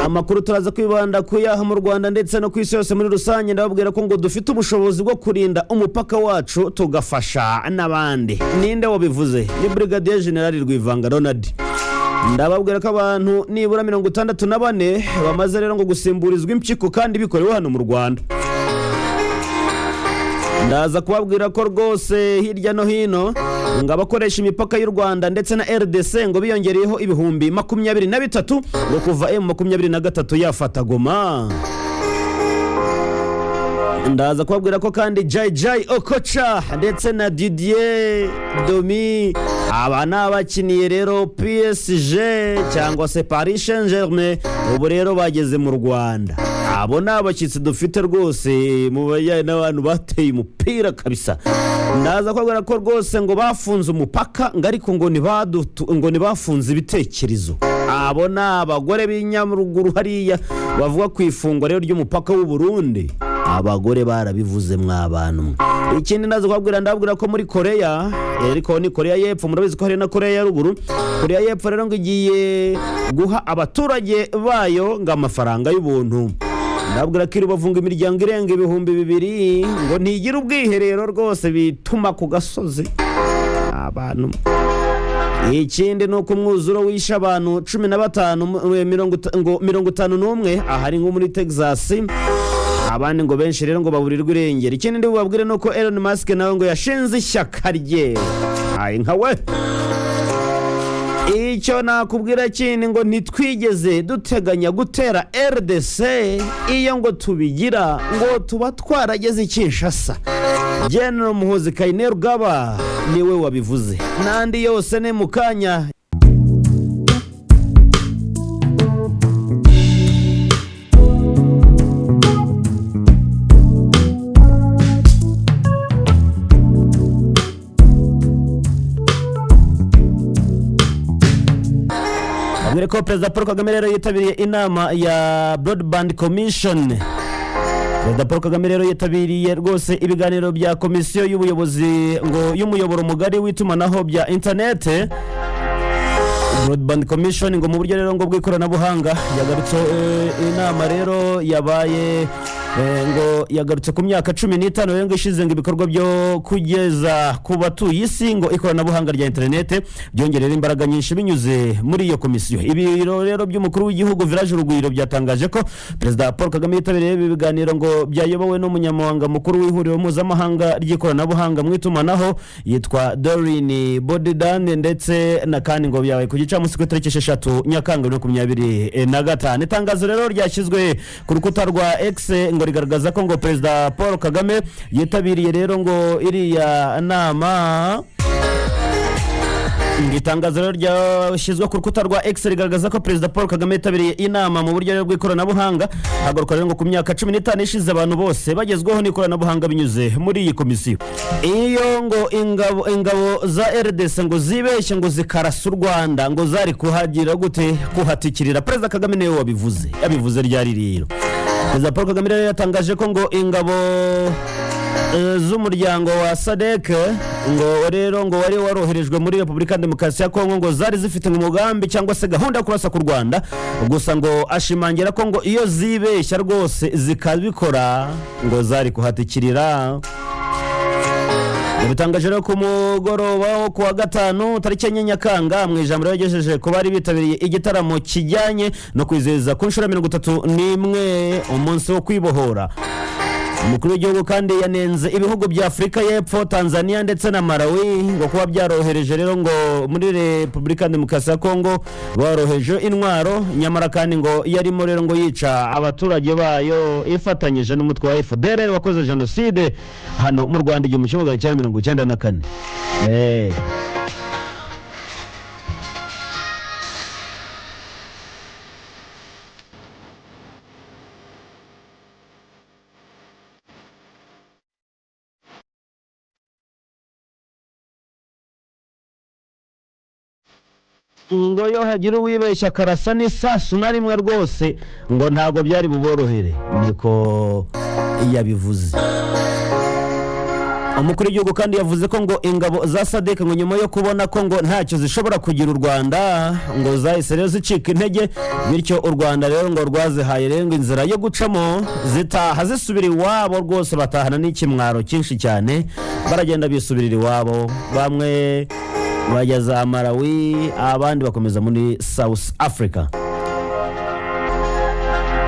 amakuru turaza kwibanda kuyaha mu Rwanda ndetse no ku isi yose muri rusange. Ndababwira ko ngo dufite ubushobozi bwo kurinda umupaka wacu tugafasha n'abandi. Ninde wabivuze? Ni Brigadier General Rwivanga Ronald. Ndababwira ko abantu nibura 64 bamaze rero ngo gusimburizwa impyiko kandi bikorewe hano mu Rwanda. Ndaza kubabwira ko rwose hirya no hino ngo abakoresha imipaka y'u Rwanda ndetse na RDC ngo biyongereyeho ibihumbi 23 ngo kuva M23 yafata Goma. Ndaza kubabwira ko kandi Jai Okocha ndetse na Didier Domi abana bakiniye rero PSG cyangwa se Paris Saint-Germain ubu rero bageze mu Rwanda. Abo nabakitse dufite rwose mu bayane n'abantu bateye umupira kabisa. Ndaza kubabwira ko rwose ngo bafunze umupaka ariko ngo nibafunze ibitekerezo. Abo nabagore b'inyamuruguru hariya bavuga kwifungwa rero ry'umupaka w'u Burundi. Abagore barabivuze mw'abantu. Ikindi ndaza kubabwira ndabwira ko muri Korea ariko ni Korea y'Epfo, murabizi ko hari na Korea ya Ruguru. Korea y'Epfo rero ngo igiye guha abaturage bayo ngo amafaranga y'ubuntu. Ndabwira ko bavunga imiryango irenga ibihumbi 2 ngo ntigira ubwiherero rwose bituma ku gasozi abantu. Ikindi nuko umwuzuro wisha abantu 51 ahari nko muri Texas. Abandi ngo benshi rero ngo baburirwa irengero. Ikindi ndibabwire nuko Elon Musk nawe ngo yashinze ishyaka rye. Nkawe icyo nakubwira kindi ngo ntitwigeze duteganya gutera RDC iyo ngo tubigira ngo tuba twarageze Kinshasa. General Muhoozi Kainerugaba niwe wabivuze. Nandi yose ne mukanya. Ko Perezida Paul Kagame rero yitabiriye inama ya Broadband Commission. Perezida Paul Kagame rero yitabiriye rwose ibiganiro bya komisiyo y'ubuyobozi ngo y'umuyoboro mugari w'itumanaho bya internet. Broadband Commission ngo mu buryo rero ngo bw'ikoranabuhanga yagarutse inama rero yabaye ngo yagarutse ku myaka 15 rero ngo ishize ngo ibikorwa byo kugeza ku batuye isi ngo ikoranabuhanga rya internet byongerera imbaraga nyinshi binyuze muri iyo komisiyo. Ibiro rero by'umukuru w'igihugu Village Urugwiro byatangaje ko Perezida Paul Kagame yitabiriye ibi biganiro ngo byayobowe n'umunyamabanga mukuru w'ihuriro mpuzamahanga ry'ikoranabuhanga mu itumanaho yitwa Doreen Bodidan ndetse na kandi ngo byabaye ku gicamunsi ku tariki 6 Nyakanga 2025. Itangazo rero ryashyizwe ku rukuta rwa X ngo rigaragaza ko ngo Perezida Paul Kagame yitabiriye rero ngo iriya nama. Itangazo rero ryashyizwe ku rukuta rwa X rigaragaza ko Perezida Paul Kagame yitabiriye inama mu buryo bw'ikoranabuhanga. Hagaruka rero ngo ku myaka 15 ishize abantu bose bagezweho n'ikoranabuhanga binyuze muri iyi komisiyo. Iyo ngo ingabo za RDC ngo zibeshye ngo zikarasa u Rwanda ngo zari kuhagira gute kuhatikirira. Perezida Kagame niwe wabivuze. Yabivuze ryari rero. Perezida Paul Kagame rero yatangaje ko ngo ingabo z'umuryango wa SADC ngo rero ngo wari waroherejwe muri Republika Demokarasi ya Kongo ngo zari zifite umugambi cyangwa se gahunda yo kurasa ku Rwanda. Gusa ngo ashimangira ko ngo iyo zibeshya rwose zikabikora ngo zari kuhatikirira. Bitangaje rero ku mugoroba wo kuwa 5 tariki ya Nyakanga mu ijambo yagejeje ko bari bitabiriye igitaramo kijyanye no kwizeza ku nshuro 31 umunsi wo kwibohora. Umukuru w'igihugu kandi yanenze ibihugu bya Afrika y'Epfo, Tanzania ndetse na Malawi ngo kuba byarohereje rero ngo muri Republika Demokarasi ya Kongo baroheje intwaro nyamara kandi ngo yarimo rero ngo yica abaturage bayo ifatanyije n'umutwe wa FDLR wakoze genocide hano mu Rwanda 1994. ngo yo hagira uwibeshya karasa n'isasu na rimwe rwose ngo ntago byari buborohere niko yabivuze. umukuru w'igihugu kandi yavuze ko ngo ingabo za SADC ngo nyuma yo kubona ko ngo ntacyo zishobora kugira u Rwanda ngo zahise rero zicika intege, bityo u Rwanda rero ngo rwazihaye rero inzira yo gucamo zitaha zisubira iwabo, rwose batahana n'ikimwaro cyinshi cyane, baragenda bisubirira iwabo, bamwe bajya za Malawi, abandi bakomeza muri South Africa.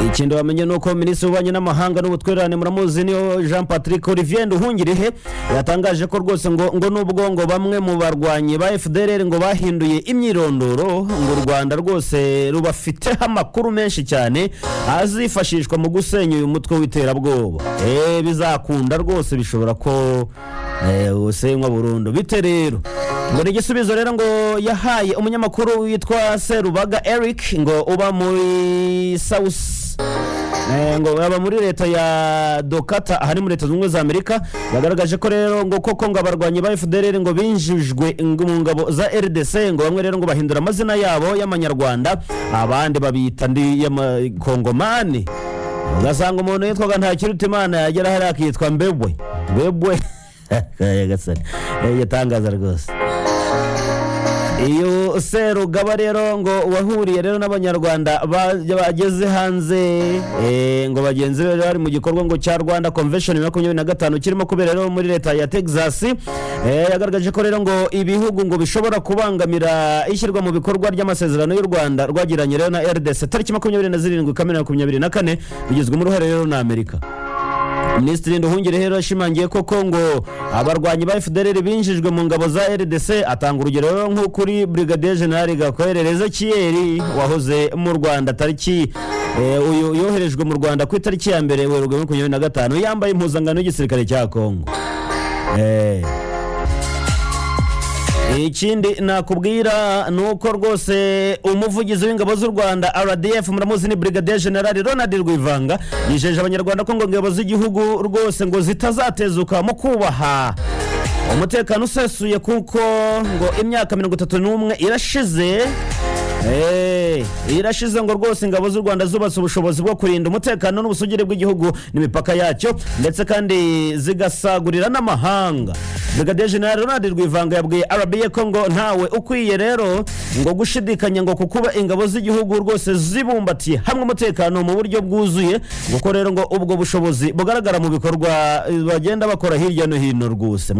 Ikindi wamenye nuko Minisitiri w'Ububanyi n'Amahanga n'Ubutwererane muramuzi niyo Jean Patrick Olivier Nduhungirehe yatangaje ko rwose ngo nubwo ngo bamwe mu barwanyi ba FDLR ngo bahinduye imyirondoro, ngo u Rwanda rwose rubafiteho amakuru menshi cyane azifashishwa mu gusenya uyu mutwe w'iterabwoba. Bizakunda rwose, bishobora ko usenywa burundu. Bite rero ngo ni igisubizo rero ngo yahaye umunyamakuru witwa Serubaga Eric ngo uba muri ngo aba muri leta ya Dakota hari muri leta z'ubumwe za Amerika, yagaragaje ko rero ngo koko ngo abarwanyi ba FDLR ngo binjijwe mu ngabo za RDC, ngo bamwe rero ngo bahindura amazina yabo y'amanyarwanda, abandi babita ndi y'amakongomani, ugasanga umuntu yitwaga Ntakirutimana yagera hari akitwa Mbebwe yagasane yatangaza rwose. Iyo Serugaba rero ngo wahuriye rero n'abanyarwanda bageze hanze, ngo bagenzi be bari mu gikorwa ngo cya Rwanda Convention 2025 kirimo kubera rero muri leta ya Texas, yagaragaje ko rero ngo ibihugu ngo bishobora kubangamira ishyirwa mu bikorwa ry'amasezerano y'u Rwanda rwagiranye rero na RDC tariki 27 Kamena 2024 bigizwe mu ruhare rero na Amerika. Minisitiri Nduhungirehe rero ashimangiye ko ngo abarwanyi ba FDLR binjijwe mu ngabo za RDC, atanga urugero nko kuri Brigadier General Gakwere Ezekiel wahoze mu Rwanda tariki uyu yoherejwe mu Rwanda ku itariki ya mbere Werurwe 2025 yambaye impuzangano y'igisirikare cya Kongo. Ikindi nakubwira nuko rwose umuvugizi w'ingabo z'u Rwanda RDF muramuzi ni Brigadier General Ronald Rwivanga yijeje abanyarwanda ko ngo ingabo z'igihugu rwose ngo zitazatezuka mu kubaha umutekano usesuye, kuko ngo imyaka 31 irashize ngo rwose ingabo z'u Rwanda zubatse ubushobozi bwo kurinda umutekano n'ubusugire bw'igihugu n'imipaka yacyo, ndetse kandi zigasagurira n'amahanga. Brigadier General Ronald Rwivanga yabwiye RBA ko ngo ntawe ukwiye rero ngo gushidikanya ngo kukuba ingabo z'igihugu rwose zibumbatiye hamwe umutekano mu buryo bwuzuye, kuko rero ngo ubwo bushobozi bugaragara mu bikorwa bagenda bakora hirya no hino. Rwose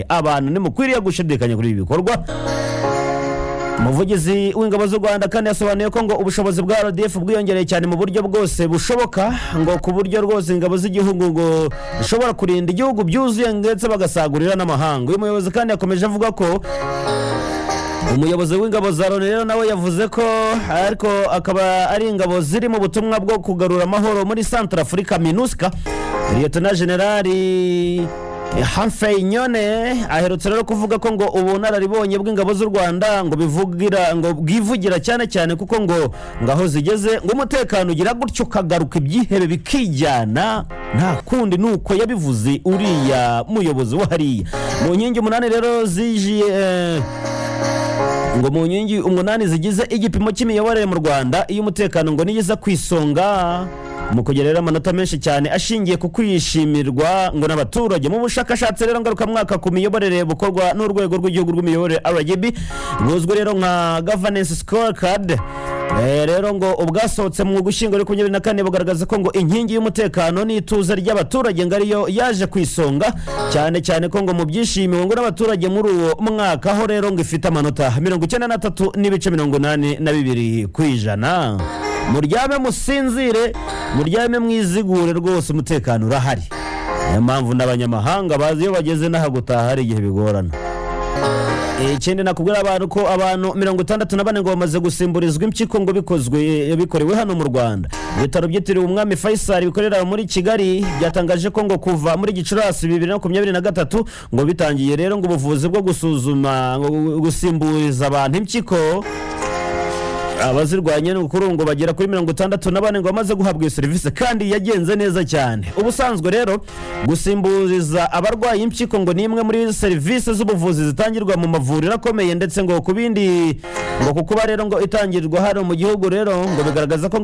abantu nimukwiriye gushidikanya kuri ibi bikorwa. Umuvugizi w'ingabo z'u Rwanda kandi yasobanuye ko ngo ubushobozi bwa RDF bwiyongereye cyane mu buryo bwose bushoboka, ngo ku buryo rwose ingabo z'igihugu ngo zishobora kurinda igihugu byuzuye ndetse bagasagurira n'amahanga. Uyu muyobozi kandi yakomeje avuga ko umuyobozi w'ingabo za Loni rero nawe yavuze ko ariko akaba ari ingabo ziri mu butumwa bwo kugarura amahoro muri Central Africa MINUSCA. Lieutenant General Humphrey Nyone aherutse rero kuvuga ko ngo ubunararibonye bw'ingabo z'u Rwanda ngo bwivugira cyane kuko ngo ngaho zigeze ngo umutekano ugira gutyo kagaruka ibyihebe bikijyana, nta kundi nuko yabivuze uriya muyobozi wa hariya. Mu nkingi 8 rero zijiye ngo mu nkingi 8 zigize igipimo cy'imiyoborere mu Rwanda, iyo umutekano ngo niyiza kwisonga mu kugerera amanota menshi cyane ashingiye ku kwishimirwa ngo n'abaturage. Mu bushakashatsi rero ngaruka mwaka ku miyoborere bukorwa n'urwego rw'igihugu rw'imiyoborere RGB buzwi rero nka Governance Scorecard, rero ngo ubwasohotse mu Gushyingo 2024 bugaragaza ko ngo inkingi y'umutekano n'ituze ry'abaturage ngariyo yaje kwisonga cyane ko ngo mu byishimiwe ngo n'abaturage muri uwo mwaka aho rero ngo ifite amanota 93.82%. Muryame musinzire, muryame mwizigure, rwose umutekano urahari. Niyo mpamvu n'abanyamahanga bazi iyo bageze n'aha gutaha hari igihe bigorana. Ikindi nakubwira abantu ko abantu 64 ngo bamaze gusimburizwa impyiko ngo bikorewe hano mu Rwanda. Ibitaro byitiriwe Umwami Faisal bikorera muri Kigali byatangaje ko ngo kuva muri Gicurasi 2023 ngo bitangiye rero ngo ubuvuzi bwo gusuzuma gusimburiza abantu impyiko abazirwanya n'ukurungo bagera kuri 64 ngo bamaze guhabwa iyo serivisi kandi yagenze neza cyane. Ubusanzwe rero gusimburiza abarwayi impyiko ngo ni imwe muri serivisi z'ubuvuzi zitangirwa mu mavuriro akomeye ndetse ngo ku bindi ngo kukuba rero ngo itangirwa hano mu gihugu rero ngo bigaragaza ko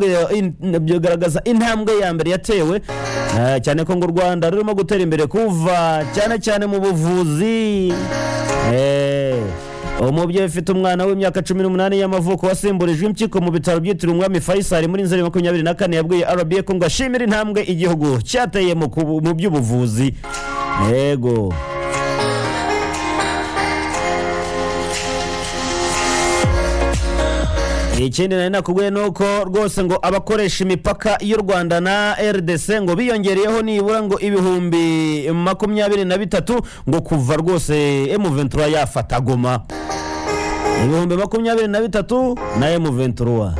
bigaragaza intambwe ya mbere yatewe cyane ko ngo u Rwanda rurimo gutera imbere kuva cyane mu buvuzi. Umubyeyi ufite umwana w'imyaka 18 y'amavuko wasimburijwe impyiko mu bitaro byitiriwe Umwami Faisal muri Nzeri 24 yabwiye RBA ko ngo ashimira intambwe igihugu cyateye mu by'ubuvuzi. Yego. Ikindi nari nakubwiye nuko rwose ngo abakoresha imipaka y'u Rwanda na RDC ngo biyongereyeho nibura ngo ibihumbi 23 ngo kuva rwose M23 yafata Goma. Ibihumbi 23 na M23.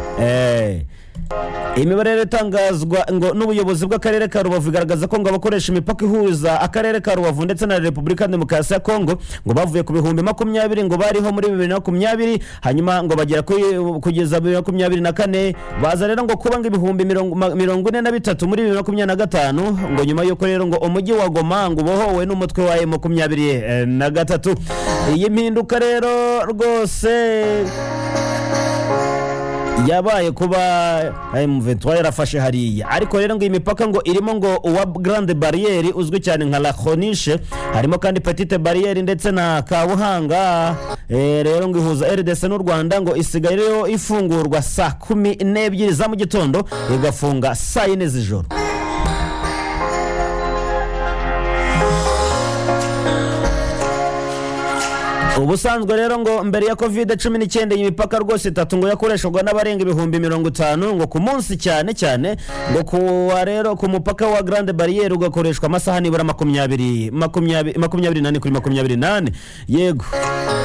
Imibare rero itangazwa ngo n'ubuyobozi bw'akarere ka Rubavu igaragaza ko ngo abakoresha imipaka ihuza akarere ka Rubavu ndetse na Repubulika Demokarasi ya Kongo ngo bavuye ku bihumbi 20 ngo bariho muri 2020 hanyuma ngo bagera kugeza 2024 baza rero ngo kuba ngo ibihumbi 43 muri 2025 ngo nyuma yuko rero ngo umujyi wa Goma ngo bohowe n'umutwe wa M23. Iyi mpinduka rero rwose yabaye kuba M23 yarafashe hariya, ariko rero ngo imipaka ngo irimo ngo uwa Grande Barriere uzwi cyane nka La Corniche, harimo kandi Petite Barriere ndetse na Kabuhanga. Rero ngo ihuza RDC n'u Rwanda ngo isigaye rero ifungurwa saa 12 za mu gitondo igafunga saa 4 z'ijoro. Ubusanzwe rero ngo mbere ya COVID-19 imipaka rwose itatu ngo yakoreshwaga n'abarenga ibihumbi 50 ngo ku munsi cyane ngo kuwa rero ku mupaka wa Grande Barriere ugakoreshwa amasaha nibura 24 kuri 28. Yego.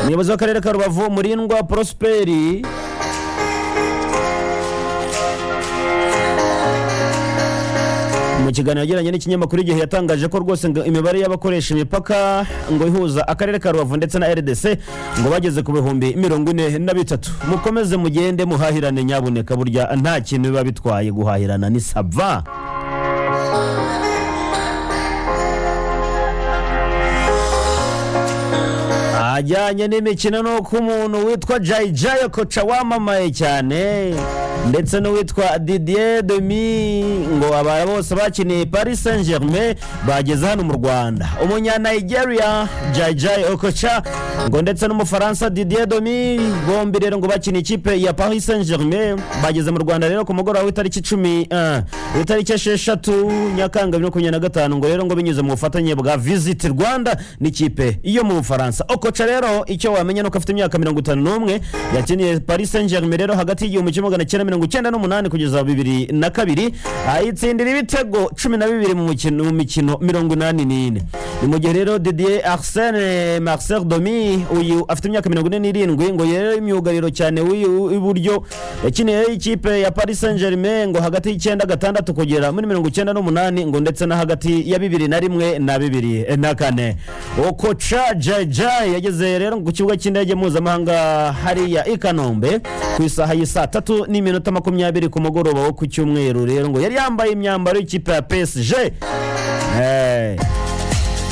Umuyobozi w'akarere ka Rubavu Murindwa Prosperi mu kiganiro yagiranye n'ikinyamakuru Igihe yatangaje ko rwose ngo imibare y'abakoresha imipaka ngo ihuza akarere ka Rubavu ndetse na RDC ngo bageze ku bihumbi 43. Mukomeze mugende muhahirane nyabuneka, burya nta kintu biba bitwaye guhahirana ni sava. Ajyanye n'imikino no ku muntu witwa Jai Kocha wamamaye cyane ndetse n'uwitwa Didier Demi ngo aba bose bakiniye Paris Saint-Germain bageze hano mu Rwanda. Umunya Nigeria Jai Okocha ngo ndetse n'umufaransa Didier Demi bombi rero ngo bakiniye ikipe ya Paris Saint-Germain bageze mu Rwanda rero ku mugoroba w'itariki 6 Nyakanga 2025 ngo rero ngo binyuze mu bufatanye bwa Visit Rwanda n'ikipe iyo mu Bufaransa. Okocha rero icyo wamenya nuko afite imyaka 51 yakiniye Paris Saint-Germain rero hagati y'igihumbi 1998 kugeza 2002 ayitsindira ibitego 12 mu mikino 84. Ni mu gihe rero Didier Arsène Marcel Domi uyu afite imyaka 47 ngo yero imyugariro cyane w'iburyo yakiniye ikipe ya Paris Saint-Germain ngo hagati y'96 kugera muri 98 ngo ndetse na hagati ya 2001 na 2004. Okocha Jai yageze rero ku kibuga cy'indege mpuzamahanga hariya i Kanombe ku isaha y'isa 3:20 ku mugoroba wo ku cyumweru rero ngo yari yambaye imyambaro y'ikipe ya PSG.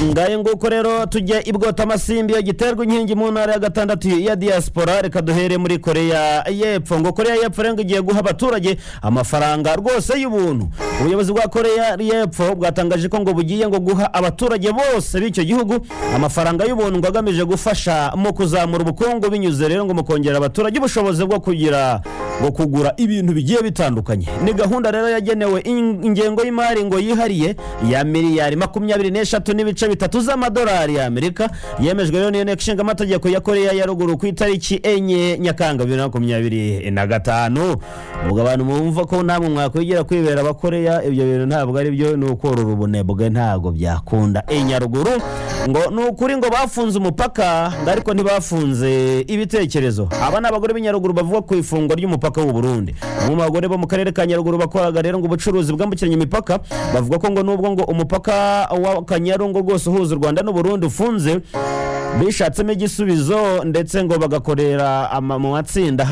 Ngaye nguko rero tujye ibwota amasimbi yo giterwa inkingi mu ntara ya 6 ya diaspora. Reka duhere muri Korea y'Epfo. Ngo Korea y'Epfo rero igiye guha abaturage amafaranga rwose y'ubuntu. Ubuyobozi bwa Korea y'Epfo bwatangaje ko ngo bugiye ngo guha abaturage bose b'icyo gihugu amafaranga y'ubuntu ngo agamije gufasha mu kuzamura ubukungu binyuze rero ngo mu kongera abaturage ubushobozi bwo kugura ibintu bigiye bitandukanye. Ni gahunda rero yagenewe ingengo y'imari ngo yihariye ya miliyari 23 z'amadolari ya Amerika yemejwe rero n'Inteko Ishinga Amategeko ya Korea ya Ruguru ku itariki 4 Nyakanga 2025. Ubwo abantu mumva ko namwe mwakwigira kwibera abakoreya ibyo bintu ntabwo ari byo, ni ukorora ubunebwe ntago byakunda. Nyaruguru ngo nukuri ngo bafunze umupaka ariko ntibafunze ibitekerezo. Aba n'abagore b'inyaruguru bavuga ku ifungwa ry'umupaka w'u Burundi. Mu bagore bo mu karere ka Nyaruguru bakoraga rero ngo ubucuruzi bwambukiranya imipaka bavuga ko ngo nubwo ngo umupaka wa Kanyaru ngo rwose uhuza u Rwanda n'u Burundi ufunze bishatsemo igisubizo ndetse ngo bagakorera mu matsinda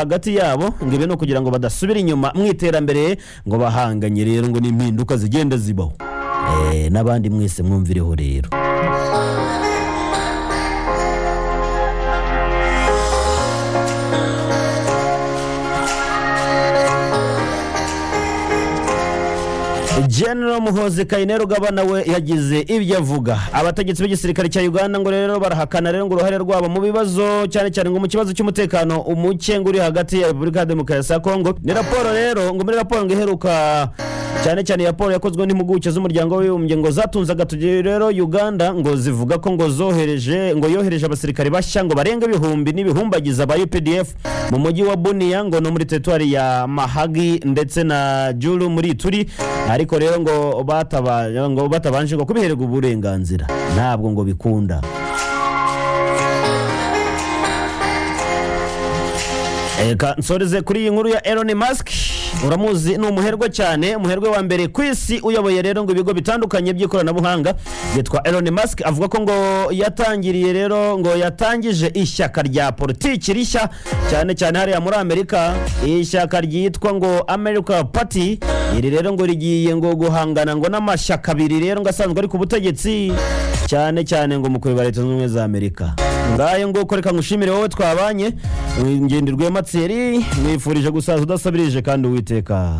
hagati yabo ngo ibe no kugira ngo badasubira inyuma mu iterambere ngo bahanganye rero ngo n'impinduka zigenda zibaho n'abandi mwese mwumvireho rero. General Muhoozi Kainerugaba nawe yagize ibyo avuga. Abategetsi b'igisirikare cya Uganda ngo rero barahakana rero ngo uruhare rwabo mu bibazo cyane cyane ngo mu kibazo cy'umutekano umuke nguri hagati ya Repubulika ya Demokarasi ya Kongo. Ni raporo rero ngo muri raporo ngo iheruka cyane cyane raporo yakozwe n'impuguke z'umuryango w'Abibumbye ngo zatunze agatoki rero Uganda ngo zivuga ko ngo yohereje abasirikare bashya ngo barenga ibihumbi n'ibihumbagiza ba UPDF mu mujyi wa Bunia ngo no muri territoire ya Mahagi ndetse na Julu muri Turi, ariko rero ngo batabanje ngo kubihererwa uburenganzira ntabwo ngo bikunda. Nsoreze kuri iyi nkuru ya Elon Musk. Uramuzi ni umuherwe cyane, umuherwe wa mbere ku isi uyoboye rero ngo ibigo bitandukanye by'ikoranabuhanga. Yitwa Elon Musk, avuga ko ngo yatangije ishyaka rya politiki rishya cyane cyane hariya muri Amerika, ishyaka ryitwa ngo America Party. Iri rero ngo rigiye ngo guhangana ngo n'amashyaka abiri rero ngo asanzwe ari ku butegetsi cyane cyane ngo mu kureba Leta Zunze Ubumwe za Amerika. Ngaye ngo koreka ngushimire wowe twabanye, ngenderwe Matseri, mwifurije gusaza udasabirije kandi Uwiteka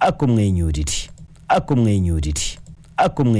akumwenyurire.